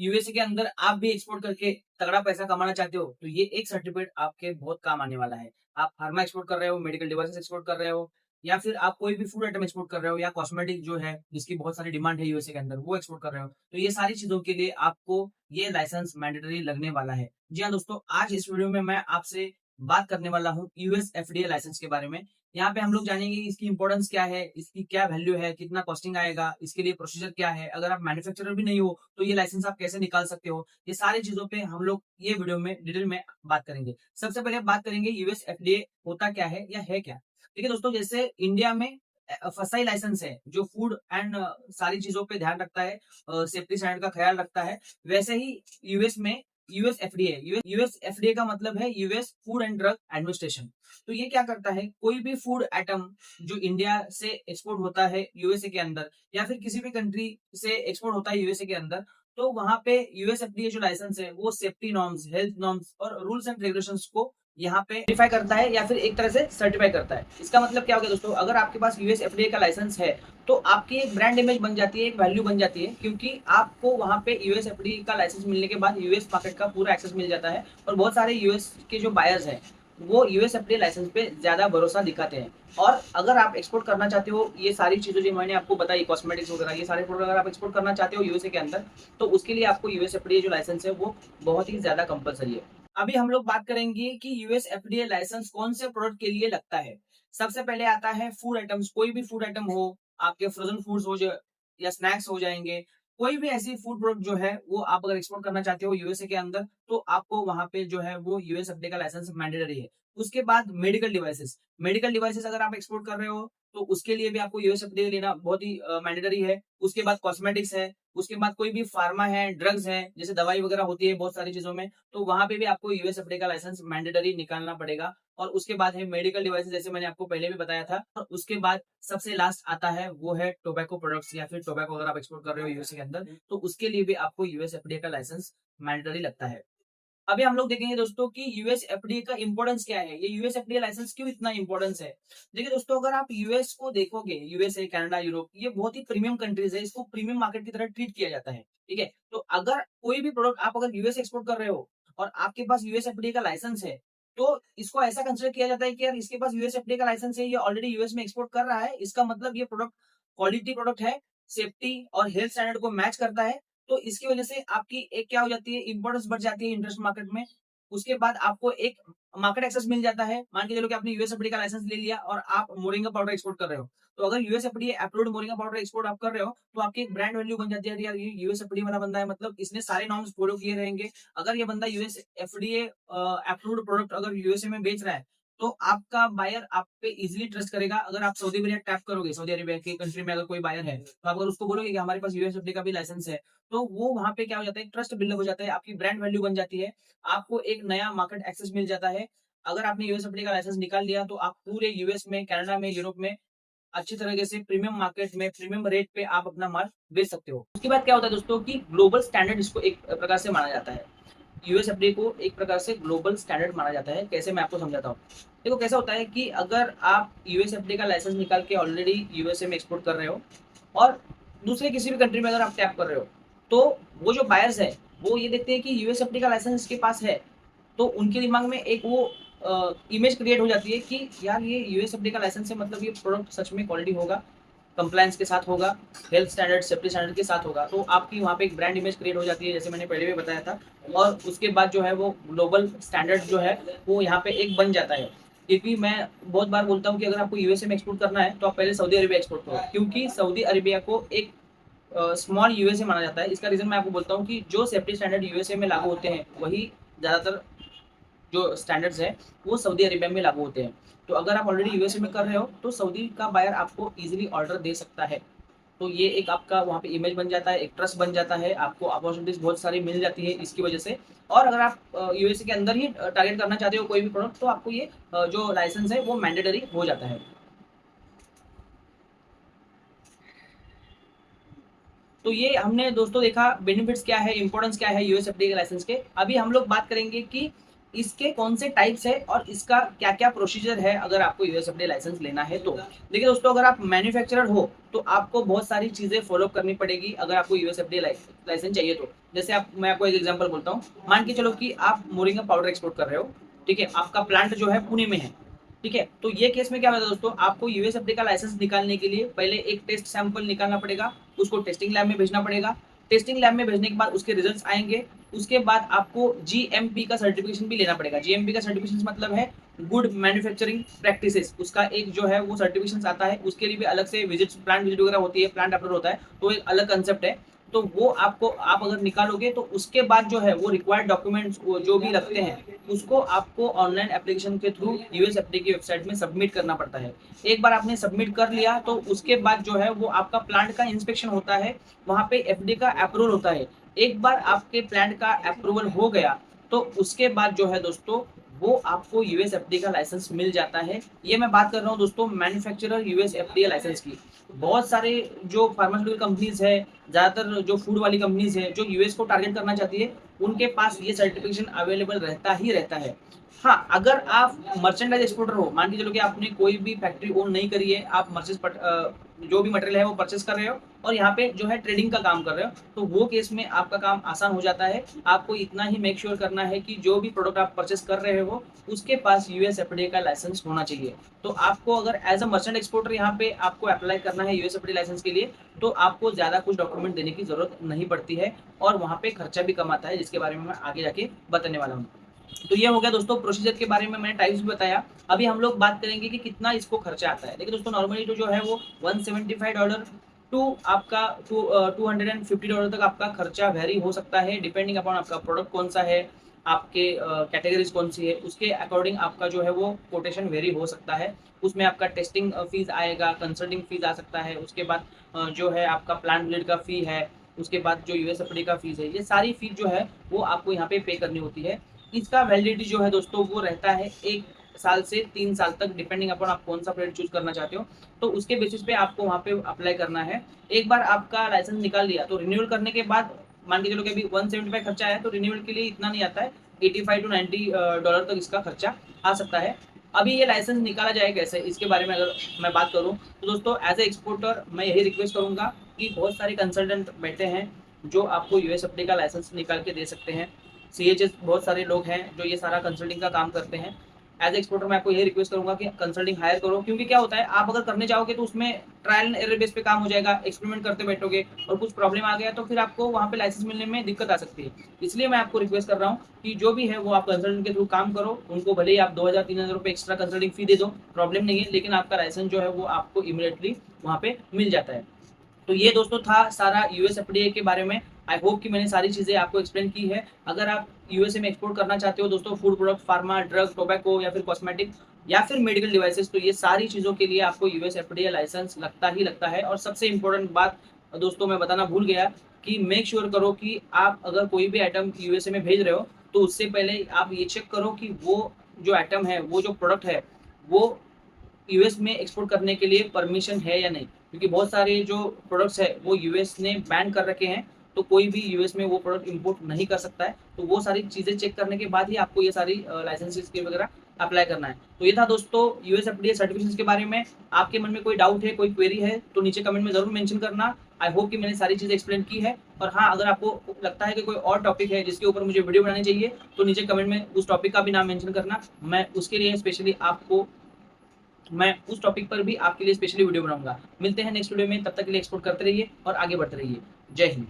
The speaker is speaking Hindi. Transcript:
यूएसए के अंदर आप भी एक्सपोर्ट करके तगड़ा पैसा कमाना चाहते हो तो ये एक सर्टिफिकेट आपके बहुत काम आने वाला है। आप फार्मा एक्सपोर्ट कर रहे हो, मेडिकल डिवाइसेस एक्सपोर्ट कर रहे हो या फिर आप कोई भी फूड आइटम एक्सपोर्ट कर रहे हो या कॉस्मेटिक जो है जिसकी बहुत सारी डिमांड है यूएसए के अंदर वो एक्सपोर्ट कर रहे हो, तो ये सारी चीजों के लिए आपको ये लाइसेंस मैंडेटरी लगने वाला है। जी हाँ दोस्तों, आज इस वीडियो में मैं आपसे बात करने वाला हूँ यूएस एफडीए लाइसेंस के बारे में। यहाँ पे हम लोग जानेंगे कि इसकी इंपॉर्टेंस क्या है, इसकी क्या वैल्यू है, कितना कॉस्टिंग आएगा, इसके लिए प्रोसीजर क्या है, अगर आप मैन्युफैक्चरर भी नहीं हो तो ये लाइसेंस आप कैसे निकाल सकते हो। ये सारी चीजों पे हम लोग ये वीडियो में डिटेल में बात करेंगे। सबसे पहले बात करेंगे यूएस एफडीए होता क्या है या है क्या। देखिए दोस्तों, जैसे इंडिया में फसाई लाइसेंस है जो फूड एंड सारी चीजों पे ध्यान रखता है, सेफ्टी स्टैंडर्ड का ख्याल रखता है, वैसे ही यूएस में यूएस एफडीए यूएस एफडीए का मतलब है US food and drug administration. तो ये क्या करता है, कोई भी फूड आइटम जो इंडिया से एक्सपोर्ट होता है यूएसए के अंदर या फिर किसी भी कंट्री से एक्सपोर्ट होता है यूएसए के अंदर, तो वहां पे यूएस एफडीए जो लाइसेंस है वो सेफ्टी नॉर्म्स, हेल्थ नॉर्म्स और रूल्स एंड रेगुलेशंस को यहाँ पे वेरीफाई करता है या फिर एक तरह से सर्टिफाई करता है। इसका मतलब क्या हो गया दोस्तों, अगर आपके पास यूएस एफडीए का लाइसेंस है तो आपकी एक ब्रांड इमेज बन जाती है, एक वैल्यू बन जाती है, क्योंकि आपको वहां पे यूएस एफडीए का लाइसेंस मिलने के बाद यूएस मार्केट का पूरा एक्सेस मिल जाता है और बहुत सारे यूएस के जो बायर्स हैं वो यूएस एफडीए लाइसेंस पे ज्यादा भरोसा दिखाते हैं। और अगर आप एक्सपोर्ट करना चाहते हो ये सारी चीजें जो मैंने आपको बताई, कॉस्मेटिक्स वगैरह ये सारे प्रोडक्ट अगर आप एक्सपोर्ट करना चाहते हो यूएसए के अंदर, तो उसके लिए आपको यूएस एफडीए जो लाइसेंस है वो बहुत ही ज्यादा कंपलसरी है। अभी हम लोग बात करेंगे कि यूएस एफडीए लाइसेंस कौन से प्रोडक्ट के लिए लगता है। सबसे पहले आता है फूड आइटम्स, कोई भी फूड आइटम हो, आपके फ्रोजन फूड्स हो या स्नैक्स हो जाएंगे, कोई भी ऐसी फूड प्रोडक्ट जो है वो आप अगर एक्सपोर्ट करना चाहते हो यूएसए के अंदर तो आपको वहां पे जो है वो यूएस एफडीए का लाइसेंस मैंडेटरी है। उसके बाद मेडिकल डिवाइसेस, मेडिकल डिवाइसेस अगर आप एक्सपोर्ट कर रहे हो तो उसके लिए भी आपको यूएस एफडीए लेना बहुत ही मैंडेटरी है। उसके बाद कॉस्मेटिक्स है, उसके बाद कोई भी फार्मा है, ड्रग्स है, जैसे दवाई वगैरह होती है बहुत सारी चीजों में, तो वहां पे भी आपको यूएस एफडीए का लाइसेंस मैंडेटरी निकालना पड़ेगा। और उसके बाद है मेडिकल डिवाइसेस, जैसे मैंने आपको पहले भी बताया था। और उसके बाद सबसे लास्ट आता है वो है टोबैको प्रोडक्ट्स या फिर टोबैको अगर आप एक्सपोर्ट कर रहे हो यूएसए के अंदर तो उसके लिए भी आपको यूएस एफडीए का लाइसेंस मैंडेटरी लगता है। अभी हम लोग देखेंगे दोस्तों कि यूएस एफडीए का इंपॉर्टेंस क्या है, ये यूएस एफडीए लाइसेंस क्यों इतना इंपॉर्टेंस है। देखिए दोस्तों, अगर आप यूएस को देखोगे, यूएसए, कनाडा, यूरोप, ये बहुत ही प्रीमियम कंट्रीज है, इसको प्रीमियम मार्केट की तरह ट्रीट किया जाता है। ठीक है, तो अगर कोई भी प्रोडक्ट आप अगर यूएस एक्सपोर्ट कर रहे हो और आपके पास यूएस एफडीए का लाइसेंस है तो इसको ऐसा कंसिडर किया जाता है कि यार इसके पास यूएस एफडीए का लाइसेंस है, ये ऑलरेडी यूएस में एक्सपोर्ट कर रहा है, इसका मतलब ये प्रोडक्ट क्वालिटी प्रोडक्ट है, सेफ्टी और हेल्थ स्टैंडर्ड को मैच करता है। तो इसकी वजह से आपकी एक क्या हो जाती है, इंपॉर्टेंस बढ़ जाती है इंटरेस्ट मार्केट में। उसके बाद आपको एक मार्केट एक्सेस मिल जाता है। मान के चलो कि आपने यूएस एफडीए का लाइसेंस ले लिया और आप मोरिंगा पाउडर एक्सपोर्ट कर रहे हो, तो अगर US FDA approved moringa powder export आप कर रहे हो तो आपकी एक ब्रांड वैल्यू बन जाती है, यार ये यूएस एफडीए वाला बंदा है, मतलब इसने सारे नॉर्म्स फॉलो किए रहेंगे। अगर ये बंदा यूएस एफडीए अप्रूव्ड प्रोडक्ट अगर यूएसए में बेच रहा है तो आपका बायर आप पे इजीली ट्रस्ट करेगा। अगर आप सऊदी अरेबिया टैप करोगे, सऊदी अरेबिया की कंट्री में अगर कोई बायर है तो आप अगर उसको बोलोगे कि हमारे पास यूएस एफडीए का भी लाइसेंस है, तो वो वहां पे क्या हो जाता है, ट्रस्ट बिल्डअप हो जाता है, आपकी ब्रांड वैल्यू बन जाती है, आपको एक नया मार्केट एक्सेस मिल जाता है। अगर आपने यूएस एफडीए का लाइसेंस निकाल लिया तो आप पूरे यूएस में, कनाडा में, यूरोप में अच्छी तरीके से प्रीमियम मार्केट में प्रीमियम रेट पे आप अपना माल बेच सकते हो। उसके बाद क्या होता है दोस्तों कि ग्लोबल स्टैंडर्ड इसको एक प्रकार से माना जाता है। यूएस एफडीए को एक प्रकार से ग्लोबल स्टैंडर्ड माना जाता है। कैसे, मैं आपको समझाता हूँ। देखो कैसा होता है कि अगर आप यूएस एफडीए का लाइसेंस निकाल के ऑलरेडी यूएसए में एक्सपोर्ट कर रहे हो और दूसरे किसी भी कंट्री में अगर आप टैप कर रहे हो, तो वो जो बायर्स है वो ये देखते हैं कि यूएस एफडीए का लाइसेंस इसके पास है, तो उनके दिमाग में एक वो इमेज क्रिएट हो जाती है कि यार ये यूएस एफडीए का लाइसेंस है, मतलब ये प्रोडक्ट सच में क्वालिटी होगा, कंप्लायंस के साथ होगा, हेल्थ स्टैंडर्ड, सेफ्टी स्टैंडर्ड के साथ होगा। तो आपकी वहाँ पे एक ब्रांड इमेज क्रिएट हो जाती है, जैसे मैंने पहले भी बताया था। और उसके बाद जो है वो ग्लोबल स्टैंडर्ड जो है वो यहाँ पे एक बन जाता है। क्योंकि मैं बहुत बार बोलता हूँ कि अगर आपको यूएसए में एक्सपोर्ट करना है तो आप पहले सऊदी अरेबिया एक्सपोर्ट करो, क्योंकि सऊदी अरेबिया को एक स्मॉल यूएसए माना जाता है। इसका रीजन मैं आपको बोलता हूँ कि जो सेफ्टी स्टैंडर्ड यूएसए में लागू होते हैं वही ज्यादातर जो स्टैंडर्ड्स हैं वो सऊदी अरेबिया में लागू होते हैं। तो अगर आप ऑलरेडी यूएसए में कर रहे हो तो सऊदी का बायर आपको इजीली ऑर्डर दे सकता है। तो ये एक आपका वहाँ पे इमेज बन जाता है, एक ट्रस्ट बन जाता है, आपको अपॉर्चुनिटीज बहुत सारी मिल जाती है इसकी वजह से। और अगर आप यूएसए के अंदर ही टारगेट करना चाहते हो कोई भी प्रोडक्ट तो आपको ये जो लाइसेंस है वो मैंडेटरी हो जाता है। तो ये हमने दोस्तों देखा बेनिफिट्स क्या है, इंपॉर्टेंस क्या है यूएस एफडीए के लाइसेंस के। अभी हम लोग बात करेंगे कि इसके कौन से टाइप्स है और इसका क्या क्या प्रोसीजर है अगर आपको यूएसएफडीए लाइसेंस लेना है तो। देखिए दोस्तों, अगर आप मैन्युफैक्चरर हो तो आपको बहुत सारी चीजें फॉलो करनी पड़ेगी अगर आपको यूएसएफडीए लाइसेंस चाहिए तो। जैसे मैं आपको एक एग्जांपल बोलता हूँ, मान के चलो कि आप मोरिंगा पाउडर एक्सपोर्ट कर रहे हो, ठीक है, आपका प्लांट जो है पुणे में है, ठीक है, तो ये केस में क्या होता है दोस्तों, आपको यूएसएफडीए का लाइसेंस निकालने के लिए पहले एक टेस्ट सैंपल निकालना पड़ेगा, उसको टेस्टिंग लैब में भेजना पड़ेगा। टेस्टिंग लैब में भेजने के बाद उसके रिजल्ट्स आएंगे, उसके बाद आपको जीएमपी का सर्टिफिकेशन भी लेना पड़ेगा। जीएमपी का सर्टिफिकेशन मतलब है गुड मैन्युफैक्चरिंग प्रैक्टिसेस, उसका एक जो है वो सर्टिफिकेशन आता है, उसके लिए भी अलग से विजिट, प्लांट विजिट वगैरह होती है, प्लांट अप्रूवल होता है, तो एक अलग कंसेप्ट है। तो वो आपको, आप अगर निकालोगे तो उसके बाद जो है वो रिक्वायर्ड डॉक्यूमेंट्स जो भी लगते हैं उसको आपको ऑनलाइन एप्लीकेशन के थ्रू यूएसएफडीए की वेबसाइट में सबमिट करना पड़ता है। एक बार आपने सबमिट कर लिया तो उसके बाद जो है वो आपका प्लांट का इंस्पेक्शन होता है, वहां पे एफडीए का अप्रूवल होता है। एक बार आपके प्लांट का अप्रूवल हो गया तो उसके बाद जो है दोस्तों वो आपको यूएसएफडीए का लाइसेंस मिल जाता है। ये मैं बात कर रहा हूँ दोस्तों मैन्युफैक्चरर यूएसएफडीए लाइसेंस की। बहुत सारे जो फार्मास्यूटिकल कंपनीज है, ज्यादातर जो फूड वाली कंपनीज है जो यूएस को टारगेट करना चाहती है, उनके पास ये सर्टिफिकेशन अवेलेबल रहता ही रहता है। हाँ, अगर आप मर्चेंडाइज एक्सपोर्टर हो, मान के चलो कि आपने कोई भी फैक्ट्री ओन नहीं करी है, आप जो भी मटेरियल है वो परचेस कर रहे हो और यहाँ पे जो है ट्रेडिंग का काम कर रहे हो, तो वो केस में आपका काम आसान हो जाता है। आपको इतना ही मेक श्योर करना है कि जो भी प्रोडक्ट आप परचेस कर रहे हो उसके पास यूएसएफडीए का लाइसेंस होना चाहिए। तो आपको अगर एज अ मर्चेंट एक्सपोर्टर यहाँ पे आपको अप्लाई करना है यूएसएफडीए लाइसेंस के लिए, तो आपको ज्यादा कुछ डॉक्यूमेंट देने की जरूरत नहीं पड़ती है और वहाँ पे खर्चा भी कम आता है, जिसके बारे में मैं आगे जाके बताने वाला हूँ। तो ये हो गया दोस्तों प्रोसीजर के बारे में, मैंने टाइप्स भी बताया। अभी हम लोग बात करेंगे कि कितना इसको खर्चा आता है। देखिए दोस्तों, नॉर्मली जो है वो $175 टू आपका $250 तक आपका खर्चा वेरी हो सकता है, डिपेंडिंग अपॉन आपका प्रोडक्ट कौन सा है, आपके कैटेगरीज कौन सी है, उसके अकॉर्डिंग आपका जो है वो कोटेशन वेरी हो सकता है। उसमें आपका टेस्टिंग फीस आएगा, कंसल्टिंग फीस आ सकता है, उसके बाद जो है आपका प्लांट विजिट का फी है, उसके बाद जो यूएसएफडीए का फीस है, ये सारी फीस जो है वो आपको यहाँ पे करनी होती है। इसका वैलिडिटी जो है दोस्तों वो रहता है 1 साल से 3 साल तक, डिपेंडिंग अपॉन आप कौन सा प्रोडक्ट चूज करना चाहते हो, तो उसके बेसिस पे आपको वहाँ पे अप्लाई करना है। एक बार आपका लाइसेंस निकाल लिया तो रिन्यूअल करने के बाद मान के चलो कि अभी 175 खर्चा है, तो रिन्यूअल के लिए इतना नहीं आता है, $85 to $90 तक इसका खर्चा आ सकता है। अभी ये लाइसेंस निकाला जाए कैसे, इसके बारे में अगर मैं बात करूँ तो दोस्तों एज ए एक्सपोर्टर मैं यही रिक्वेस्ट करूंगा कि बहुत सारे कंसल्टेंट बैठे हैं जो आपको यूएसएफडीए का लाइसेंस निकाल के दे सकते हैं। सीएचएस बहुत सारे लोग हैं जो ये सारा कंसल्टिंग का काम करते हैं। एज एक्सपोर्टर मैं आपको यही रिक्वेस्ट करूंगा कि कंसल्टिंग हायर करो, क्योंकि क्या होता है, आप अगर करने जाओगे तो उसमें ट्रायल एंड एरर बेस पे काम हो जाएगा, एक्सपेरिमेंट करते बैठोगे और कुछ प्रॉब्लम आ गया तो फिर आपको वहाँ पे लाइसेंस मिलने में दिक्कत आ सकती है। इसलिए मैं आपको रिक्वेस्ट कर रहा हूँ कि जो भी है वो आप कंसल्टेंट के थ्रू काम करो, उनको भले ही आप 2,000-3,000 रुपये एक्स्ट्रा कंसल्टिंग फी दे दो, प्रॉब्लम नहीं है, लेकिन आपका लाइसेंस जो है वो आपको इमीडिएटली वहाँ पे मिल जाता है। तो ये दोस्तों था सारा यूएसएफडीए के बारे में। आई होप कि मैंने सारी चीज़ें आपको एक्सप्लेन की है। अगर आप यूएसए में एक्सपोर्ट करना चाहते हो दोस्तों, food product, pharma, drug, tobacco या फिर कॉस्मेटिक या फिर मेडिकल डिवाइसेस, तो ये सारी चीज़ों के लिए आपको यूएसएफडीए लाइसेंस लगता ही लगता है। और सबसे इंपॉर्टेंट बात दोस्तों मैं बताना भूल गया कि मेक श्योर करो कि आप अगर कोई भी आइटम यूएसए में भेज रहे हो तो उससे पहले आप ये चेक करो कि वो जो आइटम है, वो जो प्रोडक्ट है, वो यूएस में एक्सपोर्ट करने के लिए परमिशन है या नहीं, क्योंकि बहुत सारे जो प्रोडक्ट्स है वो यूएस ने बैन कर रखे हैं, तो कोई भी यूएस में वो प्रोडक्ट इंपोर्ट नहीं कर सकता है। तो वो सारी चीज़ें चेक करने के बाद ही आपको ये सारी लाइसेंसेस के वगैरह अप्लाई करना है। तो ये था दोस्तों यूएसएफडीए सर्टिफिकेशन के बारे में। आपके मन में कोई डाउट है, कोई क्वेरी है तो नीचे कमेंट में जरूर मेंशन करना। आई होप कि मैंने सारी चीज़ें एक्सप्लेन की है। और हाँ, अगर आपको लगता है कि कोई और टॉपिक है जिसके ऊपर मुझे वीडियो बनानी चाहिए तो नीचे कमेंट में उस टॉपिक का भी नाम मेंशन करना, मैं उसके लिए स्पेशली आपको, मैं उस टॉपिक पर भी आपके लिए स्पेशली वीडियो बनाऊंगा। मिलते हैं नेक्स्ट वीडियो में, तब तक के लिए एक्सपोर्ट करते रहिए और आगे बढ़ते रहिए। जय हिंद।